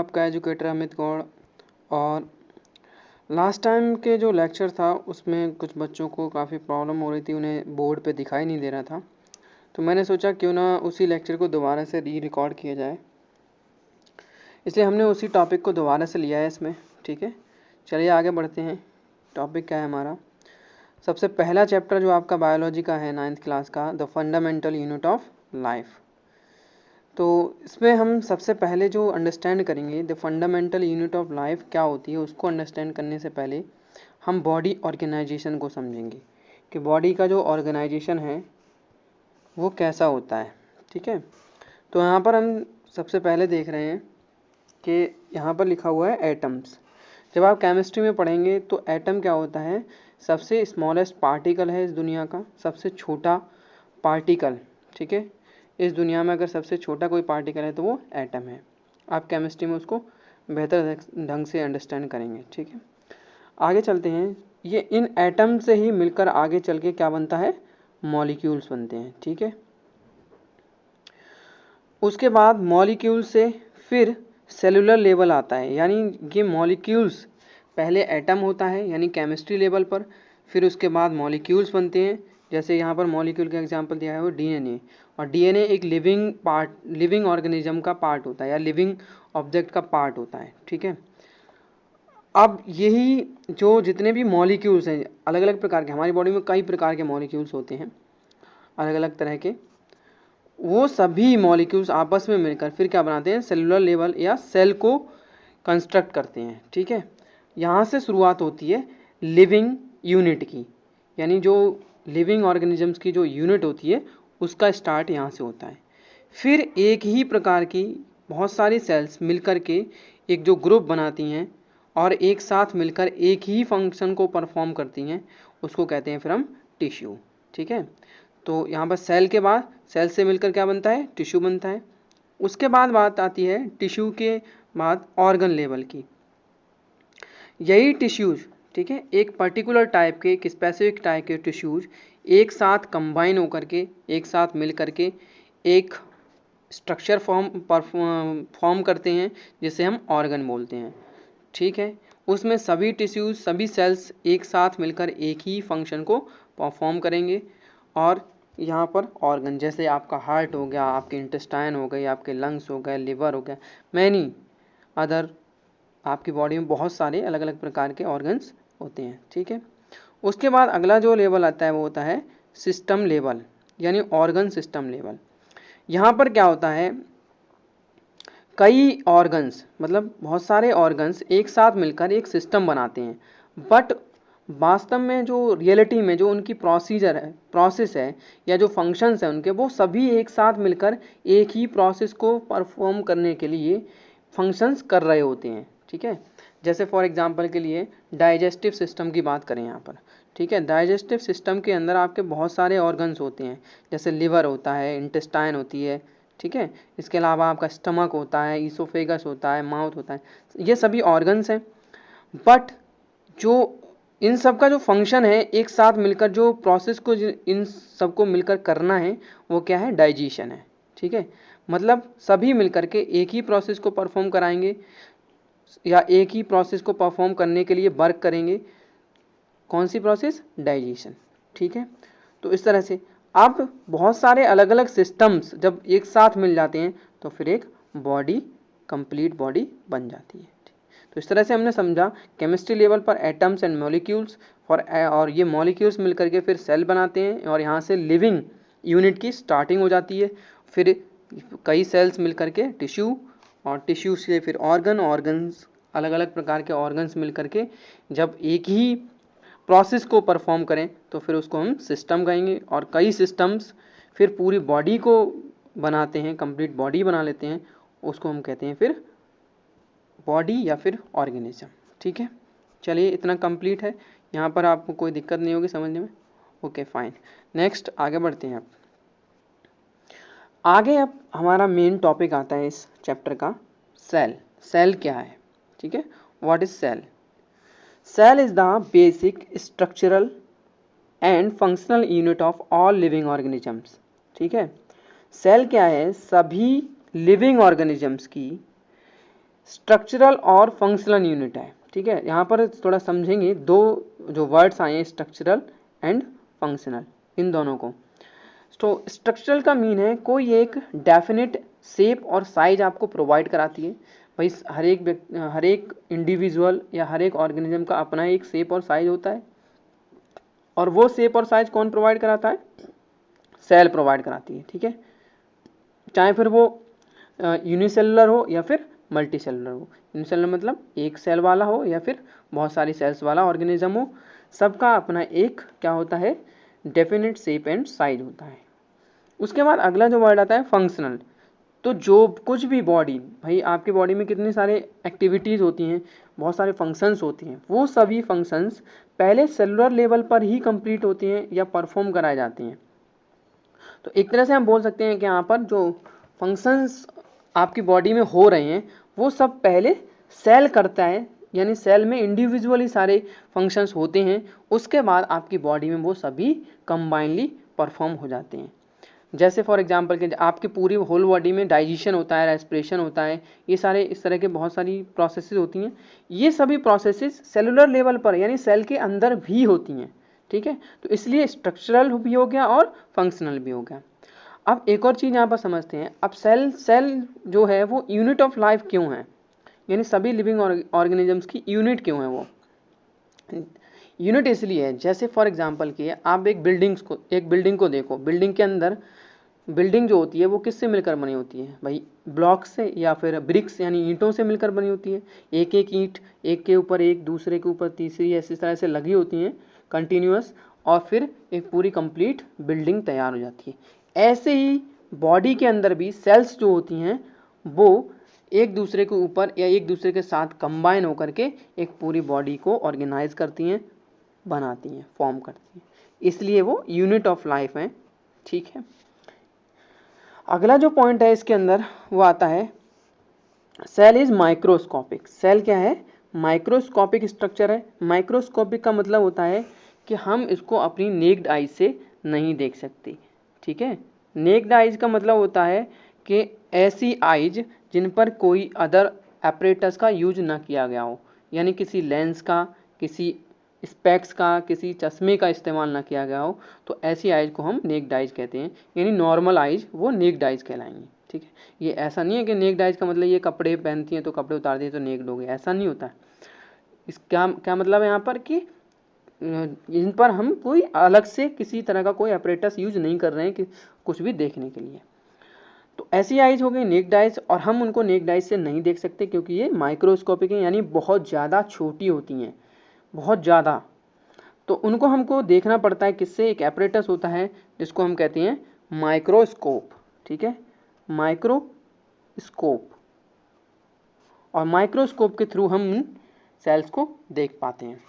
आपका एजुकेटर अमित गौड़। और last time के जो लेक्चर था उसमें कुछ बच्चों को काफ़ी प्रॉब्लम हो रही थी, उन्हें बोर्ड पे दिखाई नहीं दे रहा था। तो मैंने सोचा क्यों ना उसी लेक्चर को दोबारा से रिकॉर्ड किया जाए, इसलिए हमने उसी टॉपिक को दोबारा से लिया है इसमें। ठीक है, चलिए आगे बढ़ते हैं। टॉपिक क्या है हमारा? सबसे पहला चैप्टर जो आपका बायोलॉजी का है 9th क्लास का, the fundamental unit of life. तो इसमें हम सबसे पहले जो अंडरस्टैंड करेंगे the fundamental unit of life क्या होती है, उसको अंडरस्टैंड करने से पहले हम बॉडी ऑर्गेनाइजेशन को समझेंगे कि बॉडी का जो ऑर्गेनाइजेशन है वो कैसा होता है। ठीक है, तो यहाँ पर हम सबसे पहले देख रहे हैं कि यहाँ पर लिखा हुआ है एटम्स। जब आप केमिस्ट्री में पढ़ेंगे तो एटम क्या होता है? सबसे स्मॉलेस्ट पार्टिकल है इस दुनिया का, सबसे छोटा पार्टिकल। ठीक है, इस दुनिया में अगर सबसे छोटा कोई पार्टिकल है तो वो एटम है। आप केमिस्ट्री में उसको बेहतर ढंग से अंडरस्टैंड करेंगे। ठीक है, आगे चलते हैं। ये इन एटम से ही मिलकर आगे चल के क्या बनता है? मॉलिक्यूल्स बनते हैं। ठीक है, उसके बाद मॉलिक्यूल से फिर सेलुलर लेवल आता है, यानी ये मॉलिक्यूल्स पहले एटम होता है यानी केमिस्ट्री लेवल पर, फिर उसके बाद मॉलिक्यूल्स बनते हैं। जैसे यहाँ पर मॉलिक्यूल का एग्जांपल दिया है वो डीएनए, और डीएनए एक लिविंग ऑर्गेनिज्म का पार्ट होता है या लिविंग ऑब्जेक्ट का पार्ट होता है। ठीक है, अब यही जो जितने भी मॉलिक्यूल्स हैं अलग अलग प्रकार के, हमारी बॉडी में कई प्रकार के मॉलिक्यूल्स होते हैं अलग अलग तरह के, वो सभी मॉलिक्यूल्स आपस में मिलकर फिर क्या बनाते हैं? सेलुलर लेवल या सेल को कंस्ट्रक्ट करते हैं। ठीक है, यहाँ से शुरुआत होती है लिविंग यूनिट की, यानी जो लिविंग ऑर्गेनिजम्स की जो यूनिट होती है उसका स्टार्ट यहाँ से होता है। फिर एक ही प्रकार की बहुत सारी सेल्स मिलकर के एक जो ग्रुप बनाती हैं और एक साथ मिलकर एक ही फंक्शन को परफॉर्म करती हैं, उसको कहते हैं फिर हम टिश्यू। ठीक है, तो यहाँ पर सेल के बाद सेल से मिलकर क्या बनता है? टिश्यू बनता है। उसके बाद बात आती है टिश्यू के बाद ऑर्गन लेवल की। यही टिश्यूज, ठीक है, एक पर्टिकुलर टाइप के, एक स्पेसिफिक टाइप के टिश्यूज एक साथ कंबाइन होकर के, एक साथ मिल करके एक स्ट्रक्चर फॉर्म करते हैं जिसे हम ऑर्गन बोलते हैं। ठीक है, उसमें सभी टिश्यूज सभी सेल्स एक साथ मिलकर एक ही फंक्शन को परफॉर्म करेंगे। और यहाँ पर ऑर्गन जैसे आपका हार्ट हो गया, आपके इंटेस्टाइन हो गए, आपके लंग्स हो गए, लिवर हो गया, मैनी अदर, आपकी बॉडी में बहुत सारे अलग अलग प्रकार के ऑर्गन्स होते हैं। ठीक है, उसके बाद अगला जो लेवल आता है वो होता है सिस्टम लेवल, यानी ऑर्गन सिस्टम लेवल। यहाँ पर क्या होता है? कई ऑर्गन्स, मतलब बहुत सारे ऑर्गन्स एक साथ मिलकर एक सिस्टम बनाते हैं, बट वास्तव में जो रियलिटी में जो उनकी प्रोसेस है या जो फंक्शंस है उनके, वो सभी एक साथ मिलकर एक ही प्रोसेस को परफॉर्म करने के लिए फंक्शंस कर रहे होते हैं। ठीक है, जैसे फॉर एग्जांपल के लिए डाइजेस्टिव सिस्टम की बात करें यहाँ पर। ठीक है, डाइजेस्टिव सिस्टम के अंदर आपके बहुत सारे ऑर्गन्स होते हैं, जैसे लिवर होता है, इंटेस्टाइन होती है। ठीक है, इसके अलावा आपका स्टमक होता है, ईसोफेगस होता है, माउथ होता है, ये सभी ऑर्गन्स हैं। बट जो इन सब का जो फंक्शन है एक साथ मिलकर जो प्रोसेस को इन सबको मिलकर करना है वो क्या है? डाइजेशन है। ठीक है, मतलब सभी मिलकर के एक ही प्रोसेस को परफॉर्म कराएंगे या एक ही प्रोसेस को परफॉर्म करने के लिए वर्क करेंगे। कौन सी प्रोसेस? डाइजेशन। ठीक है, तो इस तरह से अब बहुत सारे अलग अलग सिस्टम्स जब एक साथ मिल जाते हैं तो फिर एक बॉडी, कंप्लीट बॉडी बन जाती है। तो इस तरह से हमने समझा केमिस्ट्री लेवल पर एटम्स एंड मॉलिक्यूल्स और ये मॉलिक्यूल्स मिलकर के फिर सेल बनाते हैं और यहाँ से लिविंग यूनिट की स्टार्टिंग हो जाती है। फिर कई सेल्स मिलकर के टिश्यू, और टिश्यू से फिर ऑर्गन्स, अलग अलग प्रकार के ऑर्गन्स मिलकर के जब एक ही प्रोसेस को परफॉर्म करें तो फिर उसको हम सिस्टम कहेंगे। और कई सिस्टम्स फिर पूरी बॉडी को बनाते हैं, कंप्लीट बॉडी बना लेते हैं, उसको हम कहते हैं फिर बॉडी या फिर ऑर्गेनिज्म। ठीक है, चलिए इतना कंप्लीट है, यहाँ पर आपको कोई दिक्कत नहीं होगी समझने में। ओके फाइन, नेक्स्ट आगे बढ़ते हैं। आगे अब हमारा मेन टॉपिक आता है इस चैप्टर का, सेल। सेल क्या है? ठीक है, what is cell? Cell is the basic structural and functional unit of all living organisms. ठीक है, सेल क्या है? सभी लिविंग ऑर्गेनिजम्स की स्ट्रक्चरल और फंक्शनल यूनिट है। ठीक है, यहाँ पर थोड़ा समझेंगे दो जो वर्ड्स आए हैं, स्ट्रक्चरल एंड फंक्शनल, इन दोनों को। तो स्ट्रक्चरल का मीन है कोई एक डेफिनेट शेप और साइज आपको प्रोवाइड कराती है। भाई हर एक इंडिविजुअल या हर एक ऑर्गेनिज्म का अपना एक शेप और साइज होता है, और वो शेप और साइज कौन प्रोवाइड कराता है? सेल प्रोवाइड कराती है। ठीक है, चाहे फिर वो यूनिसेलुलर हो या फिर मल्टी सेलुलर हो। यूनिसेलुलर मतलब एक सेल वाला हो या फिर बहुत सारी सेल्स वाला ऑर्गेनिज्म हो, सबका अपना एक क्या होता है? डेफिनेट शेप एंड साइज होता है। उसके बाद अगला जो वर्ड आता है फंक्शनल। तो जो कुछ भी बॉडी, भाई आपकी बॉडी में कितने सारे एक्टिविटीज़ होती हैं, बहुत सारे फंक्शंस होती हैं, वो सभी फंक्शंस पहले सेलुलर लेवल पर ही कंप्लीट होती हैं या परफॉर्म कराए जाती हैं। तो एक तरह से हम बोल सकते हैं कि यहाँ पर जो फंक्शंस आपकी बॉडी में हो रहे हैं वो सब पहले सेल करता है, यानी सेल में इंडिविजुअली सारे फंक्शंस होते हैं, उसके बाद आपकी बॉडी में वो सभी कंबाइनली परफॉर्म हो जाते हैं। जैसे फॉर एग्जांपल कि आपकी पूरी होल बॉडी में डाइजेशन होता है, रेस्पिरेशन होता है, ये सारे इस तरह के बहुत सारी प्रोसेसेस होती हैं। ये सभी प्रोसेसेस सेलुलर लेवल पर यानी सेल के अंदर भी होती हैं। ठीक है, तो इसलिए स्ट्रक्चरल भी हो गया और फंक्शनल भी हो गया। अब एक और चीज़ यहाँ पर समझते हैं। अब सेल जो है वो यूनिट ऑफ लाइफ क्यों है, यानी सभी लिविंग ऑर्गेनिजम्स की यूनिट क्यों है? वो यूनिट इसलिए है, जैसे फॉर एग्जांपल कि आप एक बिल्डिंग को देखो। बिल्डिंग के अंदर बिल्डिंग जो होती है वो किससे मिलकर बनी होती है? भाई ब्लॉक से या फिर ब्रिक्स यानी ईंटों से मिलकर बनी होती है। एक एक ईंट एक के ऊपर एक, दूसरे के ऊपर तीसरी, ऐसी तरह से लगी होती हैं कंटिन्यूअस, और फिर एक पूरी कंप्लीट बिल्डिंग तैयार हो जाती है। ऐसे ही बॉडी के अंदर भी सेल्स जो होती हैं वो एक दूसरे के ऊपर या एक दूसरे के साथ कंबाइन होकर के एक पूरी बॉडी को ऑर्गेनाइज करती हैं, बनाती हैं, फॉर्म करती हैं, इसलिए वो यूनिट ऑफ लाइफ है। ठीक है, अगला जो पॉइंट है इसके अंदर वो आता है सेल इज माइक्रोस्कोपिक। सेल क्या है? माइक्रोस्कोपिक स्ट्रक्चर है। माइक्रोस्कोपिक का मतलब होता है कि हम इसको अपनी नेक्ड आइज से नहीं देख सकते। ठीक है, नेक्ड आइज का मतलब होता है कि ऐसी आइज जिन पर कोई अदर एपरेटस का यूज ना किया गया हो, यानी किसी लेंस का, किसी स्पेक्स का, किसी चश्मे का इस्तेमाल ना किया गया हो, तो ऐसी आइज को हम नेक्ड आइज कहते हैं। यानी नॉर्मल आइज वो नेक्ड आइज कहलाएंगी। ठीक है, ये ऐसा नहीं है कि नेक्ड आइज का मतलब ये कपड़े पहनती हैं तो कपड़े उतार दिए तो नेक्ड हो गए, ऐसा नहीं होता है। इसका क्या मतलब है यहाँ पर कि इन पर हम कोई अलग से किसी तरह का कोई अपरेटस यूज नहीं कर रहे हैं कि कुछ भी देखने के लिए। तो ऐसी आइज हो गई नेक्ड आइज, और हम उनको नेक्ड आइज से नहीं देख सकते क्योंकि ये माइक्रोस्कोपिक है, यानी बहुत ज़्यादा छोटी होती हैं, बहुत ज़्यादा। तो उनको हमको देखना पड़ता है किससे? एक एपरेटस होता है जिसको हम कहते हैं माइक्रोस्कोप। ठीक है, माइक्रोस्कोप, और माइक्रोस्कोप के थ्रू हम सेल्स को देख पाते हैं।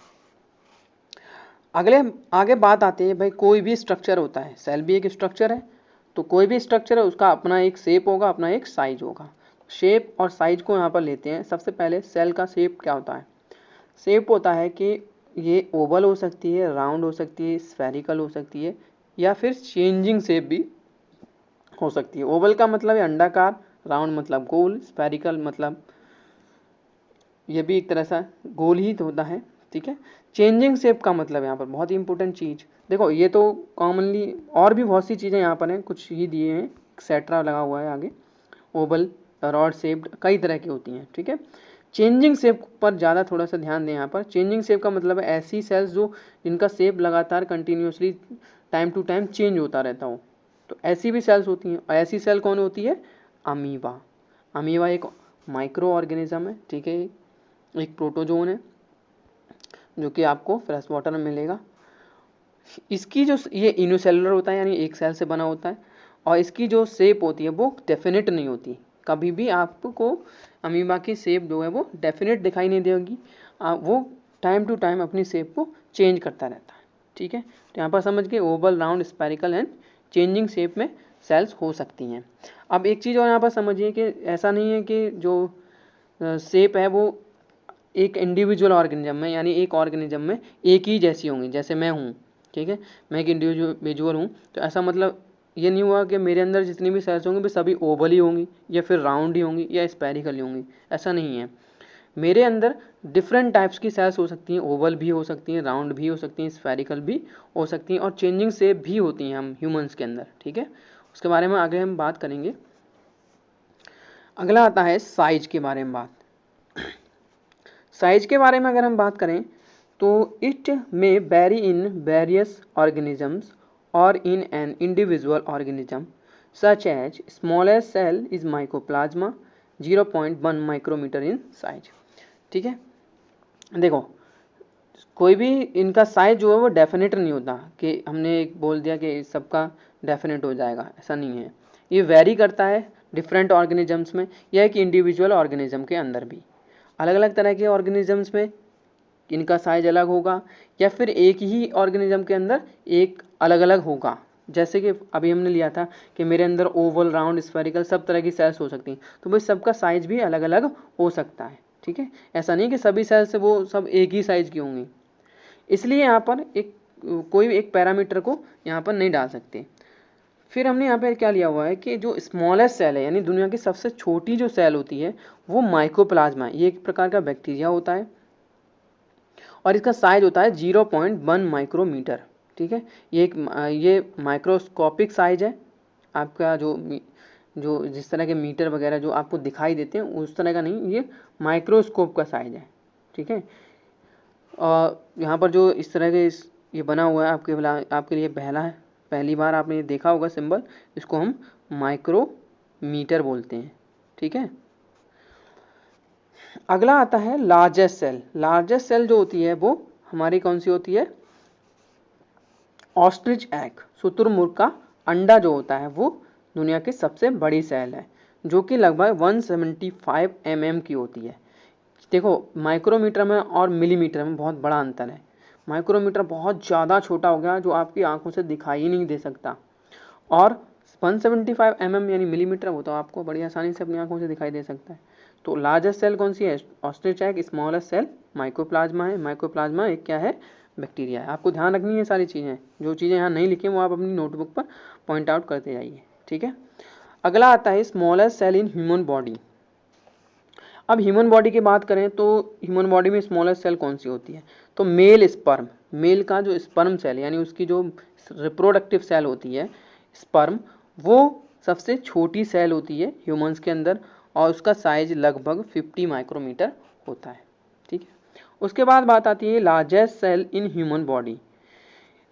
आगे बात आती है, भाई कोई भी स्ट्रक्चर होता है, सेल भी एक स्ट्रक्चर है, तो कोई भी स्ट्रक्चर है उसका अपना एक शेप होगा, अपना एक साइज होगा। शेप और साइज को यहाँ पर लेते हैं। सबसे पहले सेल का शेप क्या होता है? शेप होता है कि ये ओवल हो सकती है, राउंड हो सकती है, स्फेरिकल हो सकती है, या फिर चेंजिंग शेप भी हो सकती है। ओवल का मतलब है अंडाकार, राउंड मतलब गोल, स्फेरिकल मतलब ये भी एक तरह सा गोल ही होता है। ठीक है, चेंजिंग शेप का मतलब यहाँ पर बहुत ही इंपॉर्टेंट चीज़, देखो ये तो कॉमनली और भी बहुत सी चीज़ें यहाँ पर हैं, कुछ ही दिए हैं, एक्सेट्रा लगा हुआ है आगे। ओवल, रॉड शेप्ड, कई तरह की होती हैं। ठीक है, चेंजिंग शेप पर ज़्यादा थोड़ा सा ध्यान दें। यहाँ पर चेंजिंग शेप का मतलब है ऐसी सेल्स जो जिनका शेप लगातार continuously time to time change होता रहता हो, तो ऐसी भी सेल्स होती हैं। और ऐसी सेल कौन होती है? अमीबा। अमीबा एक माइक्रो ऑर्गेनिज्म है। ठीक है, एक प्रोटोजोन है जो कि आपको फ्रेश वाटर में मिलेगा। इसकी जो ये यूनिसेलुलर होता है, यानी एक सेल से बना होता है, और इसकी जो शेप होती है वो डेफिनेट नहीं होती। कभी भी आपको अमीबा की शेप जो है वो डेफिनेट दिखाई नहीं देगी, वो टाइम टू टाइम अपनी शेप को चेंज करता रहता है। ठीक है, तो यहाँ पर समझ के Oval, round, spherical and changing shape में सेल्स हो सकती हैं। अब एक चीज़ और यहाँ पर समझिए कि ऐसा नहीं है कि जो शेप है वो एक इंडिविजुअल ऑर्गेनिज्म में, यानी एक ऑर्गेनिज्म में एक ही जैसी होंगी। जैसे मैं हूँ, ठीक है, मैं एक इंडिविजुअल हूँ, तो ऐसा मतलब ये नहीं हुआ कि मेरे अंदर जितनी भी सेल्स होंगी वे सभी ओवल ही होंगी या फिर राउंड ही होंगी या स्पेरिकल ही होंगी, ऐसा नहीं है। मेरे अंदर डिफरेंट टाइप्स की सेल्स हो सकती हैं, ओवल भी हो सकती हैं, राउंड भी हो सकती हैं, स्फेरिकल भी हो सकती हैं और चेंजिंग शेप भी होती हैं हम ह्यूमंस के अंदर, ठीक है। उसके बारे में आगे हम बात करेंगे। अगला आता है साइज के बारे में बात। साइज के बारे में अगर हम बात करें तो it may vary in various organisms और in an individual organism such as smallest cell is mycoplasma 0.1 micrometre in size, ठीक है। देखो कोई भी इनका साइज जो है वो डेफिनेट नहीं होता कि हमने एक बोल दिया कि सबका डेफिनेट हो जाएगा, ऐसा नहीं है। ये वेरी करता है डिफरेंट ऑर्गेनिजम्स में या एक इंडिविजुअल ऑर्गेनिज्म के अंदर भी। अलग अलग तरह के ऑर्गेनिजम्स में इनका साइज अलग होगा या फिर एक ही ऑर्गेनिज्म के अंदर एक अलग अलग होगा। जैसे कि अभी हमने लिया था कि मेरे अंदर ओवल, राउंड, स्फेरिकल सब तरह की सेल्स हो सकती हैं, तो भाई सबका साइज भी अलग अलग हो सकता है, ठीक है। ऐसा नहीं कि सभी सेल्स वो सब एक ही साइज की होंगी, इसलिए यहाँ पर एक कोई एक पैरामीटर को यहाँ पर नहीं डाल सकते। फिर हमने यहाँ पर क्या लिया हुआ है कि जो स्मॉलेस्ट सेल है यानी दुनिया की सबसे छोटी जो सेल होती है वो माइकोप्लाज्मा है। ये एक प्रकार का बैक्टीरिया होता है और इसका साइज होता है 0.1 माइक्रोमीटर, ठीक है। ये माइक्रोस्कोपिक साइज है आपका, जो जिस तरह के मीटर वगैरह जो आपको दिखाई देते हैं उस तरह का नहीं, ये माइक्रोस्कोप का साइज है, ठीक है। और यहाँ पर जो इस तरह के ये बना हुआ है आपके लिए पहली बार आपने ये देखा होगा सिंबल, इसको हम माइक्रोमीटर बोलते हैं, ठीक है। अगला आता है लार्जेस्ट सेल। लार्जेस्ट सेल जो होती है वो हमारी कौन सी होती है? ऑस्ट्रिच एग, शुतुरमुर्ग का अंडा जो होता है वो दुनिया की सबसे बड़ी सेल है, जो कि लगभग 175 mm की होती है। देखो माइक्रोमीटर में और मिलीमीटर में बहुत बड़ा अंतर है। माइक्रोमीटर बहुत ज़्यादा छोटा हो गया जो आपकी आंखों से दिखाई ही नहीं दे सकता, और 175 mm यानी मिलीमीटर वो तो आपको बड़ी आसानी से अपनी आंखों से दिखाई दे सकता है। तो लार्जेस्ट सेल कौन सी है? Ostrich egg. Smallest cell mycoplasma है। माइकोप्लाज्मा एक क्या है? बैक्टीरिया है। आपको ध्यान रखनी है सारी चीज़ें, जो चीज़ें यहाँ नहीं लिखी वो आप अपनी नोटबुक पर पॉइंट आउट करते जाइए, ठीक है। अगला आता है smallest cell in human body. अब ह्यूमन बॉडी की बात करें तो ह्यूमन बॉडी में स्मॉलेस्ट सेल कौन सी होती है? तो मेल स्पर्म, मेल का जो स्पर्म सेल यानी उसकी जो रिप्रोडक्टिव सेल होती है स्पर्म, वो सबसे छोटी सेल होती है ह्यूमंस के अंदर और उसका साइज लगभग 50 माइक्रोमीटर होता है, ठीक है। उसके बाद बात आती है largest cell in human body.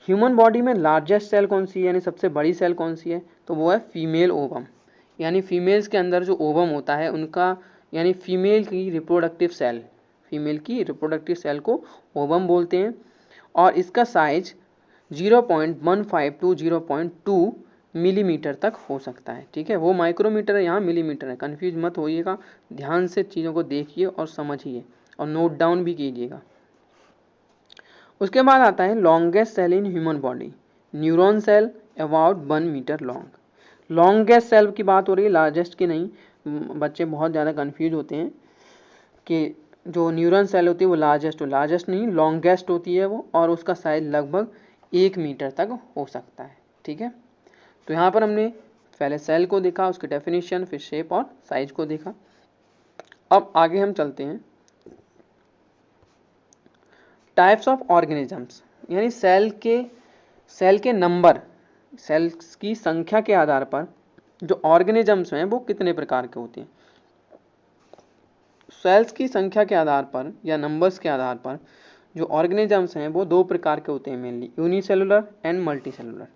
Human body में लार्जेस्ट सेल कौन सी है यानी सबसे बड़ी सेल कौन सी है? तो वो है फीमेल ओवम, यानी फीमेल्स के अंदर जो ओवम होता है उनका यानी फीमेल की रिप्रोडक्टिव सेल को ओवम बोलते हैं और इसका साइज 0.15 टू 0.2 मिलीमीटर तक हो सकता है, ठीक है। वो माइक्रोमीटर है, यहाँ मिलीमीटर है, कंफ्यूज मत होइएगा, ध्यान से चीज़ों को देखिए और समझिए और नोट डाउन भी कीजिएगा। उसके बाद आता है longest cell in human body, neuron cell, about 1 metre long. Longest cell की बात हो रही है, लार्जेस्ट की नहीं। बच्चे बहुत ज़्यादा कंफ्यूज होते हैं कि जो न्यूरॉन सेल होती है वो लार्जेस्ट नहीं, लॉन्गेस्ट होती है वो, और उसका साइज लगभग 1 मीटर तक हो सकता है, ठीक है। तो यहाँ पर हमने पहले सेल को देखा, उसकी डेफिनेशन, फिर शेप और साइज को देखा। अब आगे हम चलते हैं टाइप्स ऑफ ऑर्गेनिजम्स, यानी सेल के नंबर, सेल्स की संख्या के आधार पर जो ऑर्गेनिजम्स हैं वो कितने प्रकार के होते हैं। सेल्स की संख्या के आधार पर या नंबर्स के आधार पर जो ऑर्गेनिजम्स हैं वो 2 प्रकार के होते हैं mainly, unicellular and multicellular.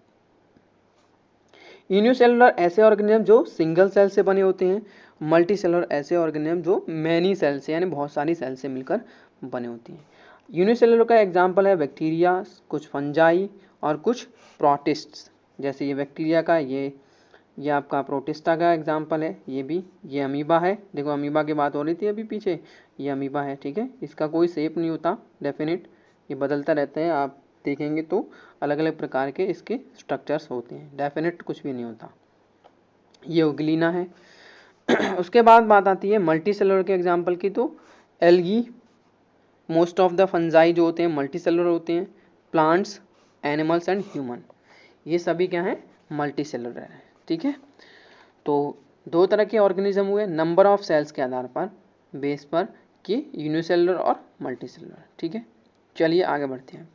Unicellular ऐसे ऑर्गेनिज्म जो सिंगल सेल से बने होते हैं, मल्टीसेलुलर ऐसे ऑर्गेनिज्म जो मैनी सेल से यानी बहुत सारी सेल से मिलकर बने होती हैं। यूनिसेलुलर का एग्जांपल है बैक्टीरिया, कुछ फंजाई और कुछ प्रोटिस्ट्स। जैसे ये बैक्टीरिया का ये आपका प्रोटिस्टा का एग्जांपल है, ये अमीबा है। देखो अमीबा की बात हो रही थी अभी पीछे, ये अमीबा है, ठीक है। इसका कोई शेप नहीं होता डेफिनेट, ये बदलता रहता है, आप देखेंगे तो अलग अलग प्रकार के इसके स्ट्रक्चर्स होते हैं, डेफिनेट कुछ भी नहीं होता। ये उगलीना है। उसके बाद बात आती है मल्टी सेलुलर के एग्जांपल की, तो algae, most of the fungi जो होते हैं मल्टी सेलुलर होते हैं, प्लांट्स, एनिमल्स एंड ह्यूमन, ये सभी क्या हैं? मल्टी सेलुलर है। ठीक है, तो दो तरह के ऑर्गेनिज्म हुए नंबर ऑफ सेल्स के आधार पर, बेस पर, कि यूनिसेलुलर और मल्टी सेलुलर। ठीक है, चलिए आगे बढ़ते हैं।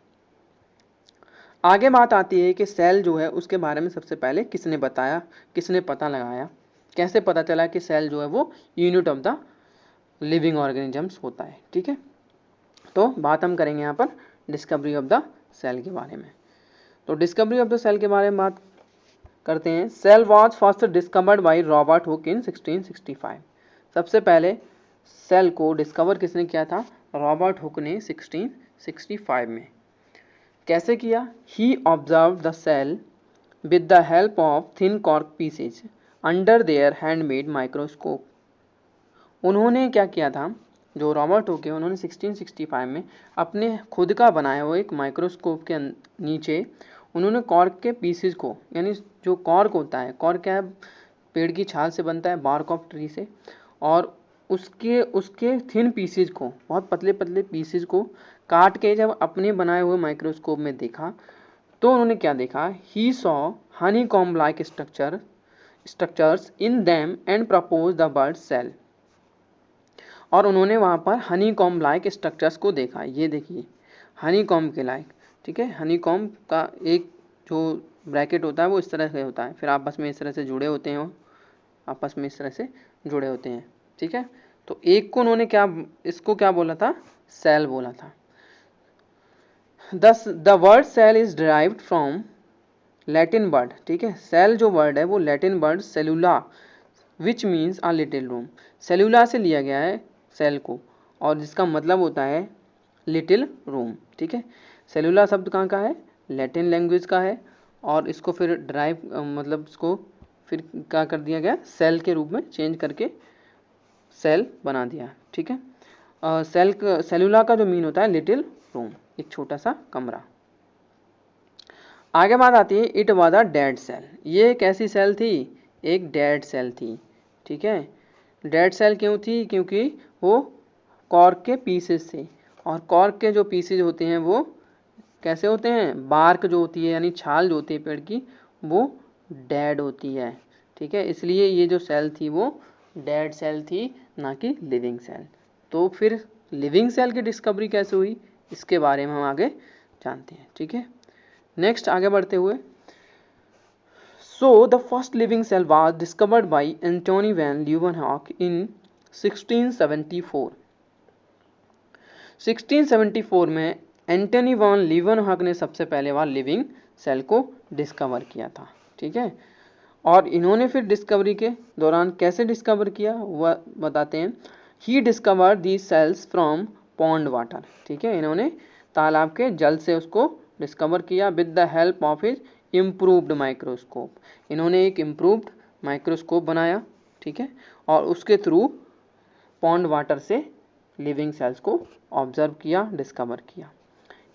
आगे बात आती है कि सेल जो है उसके बारे में सबसे पहले किसने बताया, किसने पता लगाया, कैसे पता चला कि सेल जो है वो unit of the living organisms होता है। ठीक है, तो बात हम करेंगे यहाँ पर डिस्कवरी ऑफ द सेल के बारे में। तो डिस्कवरी ऑफ द सेल के बारे में बात करते हैं। Cell was first discovered by Robert Hooke in 1665। सबसे पहले सेल को डिस्कवर किसने किया था? रॉबर्ट हुक ने 1665 में। कैसे किया? He observe the cell with the help of thin cork pieces under their handmade microscope. उन्होंने क्या किया था, जो रॉबर्ट हुक है उन्होंने 1665 में अपने खुद का बनाया हुआ एक माइक्रोस्कोप के नीचे उन्होंने कॉर्क के पीसेज को, यानी जो कॉर्क होता है, कॉर्क क्या है, पेड़ की छाल से बनता है, बार्क ऑफ ट्री से, और उसके थिन पीसेज को, बहुत पतले पतले पीसेज को काट के जब अपने बनाए हुए माइक्रोस्कोप में देखा तो उन्होंने क्या देखा? He saw honeycomb like structures in them and propose the word cell. और उन्होंने वहाँ पर हनी कॉम्ब लाइक स्ट्रक्चर्स को देखा। ये देखिए हनी कॉम्ब के लाइक। ठीक है, हनी कॉम्ब का एक जो ब्रैकेट होता है वो इस तरह से होता है, फिर आपस में इस तरह से जुड़े होते हैं, आपस में इस तरह से जुड़े होते हैं। ठीक है, तो एक को उन्होंने क्या, इसको क्या बोला था? सेल बोला था। The word cell is derived from Latin word. ठीक है, सेल जो वर्ड है वो Latin word cellula which means a little room. Cellula से लिया गया है सेल को, और जिसका मतलब होता है लिटिल रूम। ठीक है, सेलुला शब्द कहाँ का है? लैटिन लैंग्वेज का है, और इसको फिर ड्राइव मतलब इसको फिर क्या कर दिया गया? सेल के रूप में चेंज करके सेल बना दिया। ठीक है, सेलुला का जो मीन होता है लिटिल रूम, एक छोटा सा कमरा। आगे बात आती है it was a dead cell. ये एक ऐसी सेल थी, एक डेड सेल थी। ठीक है, डेड सेल क्यों थी? क्योंकि वो कॉर्क के पीसेस थे, और कॉर्क के जो पीसेज होते हैं वो कैसे होते हैं? बार्क जो होती है यानी छाल जो होती है पेड़ की, वो डेड होती है। ठीक है, इसलिए ये जो सेल थी वो डेड सेल थी, ना कि लिविंग सेल। तो फिर लिविंग सेल की डिस्कवरी कैसे हुई, इसके बारे में हम आगे जानते हैं। ठीक है, नेक्स्ट आगे बढ़ते हुए, so the first living cell was discovered by Antonie van Leeuwenhoek in 1674। 1674 में एंटनी वॉन लीeuwenhoek ने सबसे पहले बार लिविंग सेल को डिस्कवर किया था। ठीक है, और इन्होंने फिर डिस्कवरी के दौरान कैसे डिस्कवर किया वह बताते हैं। He discover the cells from pond water. ठीक है, इन्होंने तालाब के जल से उसको डिस्कवर किया with the help of his improved microscope. इन्होंने एक इम्प्रूव्ड माइक्रोस्कोप बनाया। ठीक है, और उसके थ्रू पॉन्ड वाटर से लिविंग सेल्स को ऑब्जर्व किया, डिस्कवर किया।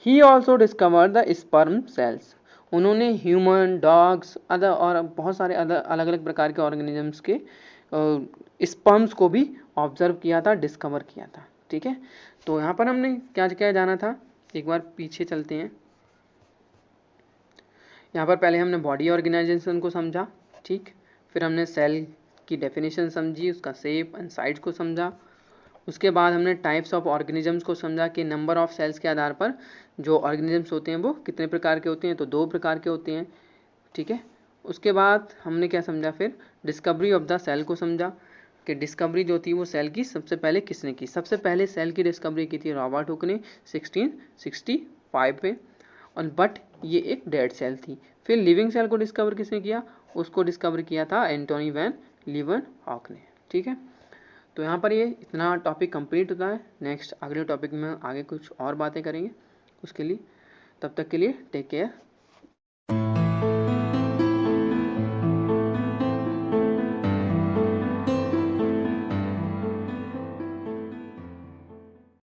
He also discover the sperm cells. उन्होंने ह्यूमन, डॉग्स, अदर और बहुत सारे अदर अलग अलग प्रकार के ऑर्गेनिजम्स के स्पर्म्स को भी ऑब्जर्व किया था, डिस्कवर किया था। ठीक है, तो यहाँ पर हमने क्या क्या जाना था, एक बार पीछे चलते हैं। यहाँ पर पहले हमने बॉडी ऑर्गेनाइजेशन को समझा। ठीक, फिर हमने सेल की डेफिनेशन समझी, उसका शेप एंड साइज को समझा। उसके बाद हमने टाइप्स ऑफ ऑर्गेनिजम्स को समझा कि नंबर ऑफ सेल्स के आधार पर जो ऑर्गेनिजम्स होते हैं वो कितने प्रकार के होते हैं, तो 2 प्रकार के होते हैं। ठीक है, उसके बाद हमने क्या समझा? फिर डिस्कवरी ऑफ द सेल को समझा कि डिस्कवरी जो थी वो सेल की सबसे पहले किसने की। सबसे पहले सेल की डिस्कवरी की थी रॉबर्ट हुक ने 1665 में, और बट ये एक डेड सेल थी। फिर लिविंग सेल को डिस्कवर किसने किया? उसको डिस्कवर किया था एंटोनी वैन लीeuwenhoek ने। ठीक है, तो यहाँ पर ये इतना टॉपिक कंप्लीट होता है। नेक्स्ट अगले टॉपिक में आगे कुछ और बातें करेंगे। उसके लिए तब तक के लिए टेक केयर।